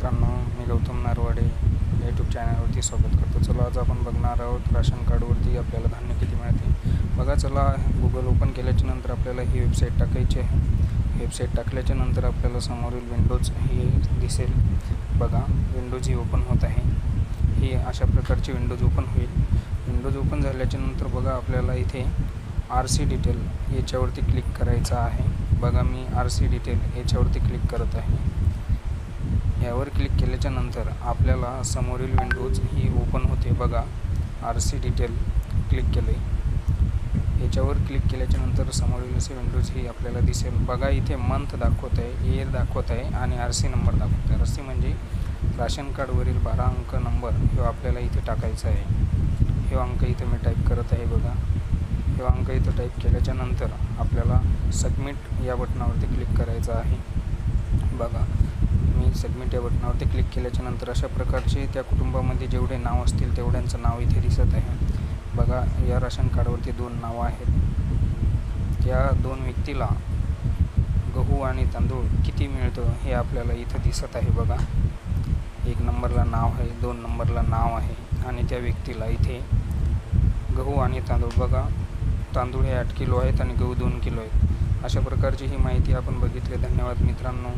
मित्रांनो, मी गौतम नारवाडे यूट्यूब चॅनलवरती स्वागत करतो। चला आज आपण बघणार आहोत राशन कार्डवरती आपल्याला धान्य किती मिळते। बघा, चला गूगल ओपन केल्याच्या नंतर आपल्याला ही वेबसाईट टाकायची आहे। वेबसाईट टाकल्याच्या नंतर आपल्याला समोरील विंडोज ही दिसेल। बघा, विंडोज ही ओपन होत आहे। ही अशा प्रकारची विंडोज ओपन होईल। विंडोज ओपन झाल्याच्या नंतर बघा, आपल्याला इथे RC डिटेल याच्यावरती क्लिक करायचं आहे। बघा, मी RC डिटेल याच्यावरती क्लिक करत आहे। यावर क्लिक केल्याच्या नंतर आपल्याला समोरील विंडोज ही ओपन होते। बघा, RC डिटेल क्लिक केले, याच्यावर क्लिक केल्याच्या नंतर समोरील असे विंडोज ही आपल्याला दिसेल। बघा, इथे मंथ दाखवत आहे, इयर दाखवत आहे आणि RC नंबर दाखवत आहे। RC म्हणजे राशन कार्डवरील 12 अंक नंबर हे आपल्याला इथे टाकायचा आहे। हे अंक इथे मी टाईप करत आहे। बघा, हे अंक इथे टाईप केल्याच्या नंतर आपल्याला सबमिट या बटनावरती क्लिक करायचं आहे। बघा, मी सबमिट या बटनावरती क्लिक केल्याच्या नंतर अशा प्रकारचे त्या कुटुंबामध्ये जेवढे नाव असतील तेवढ्यांचं नाव इथे दिसत आहे। बघा, या राशन कार्डवरती 2 नावं आहेत। त्या 2 व्यक्तीला गहू आणि तांदूळ किती मिळतं हे आपल्याला इथं दिसत आहे। बघा, 1 नंबरला नाव आहे, 2 नंबरला नाव आहे आणि त्या व्यक्तीला इथे गहू आणि तांदूळ, बघा, तांदूळ हे 8 किलो आहेत आणि गहू 2 किलो आहेत। अशा प्रकारची ही माहिती आपण बघितली। धन्यवाद मित्रांनो।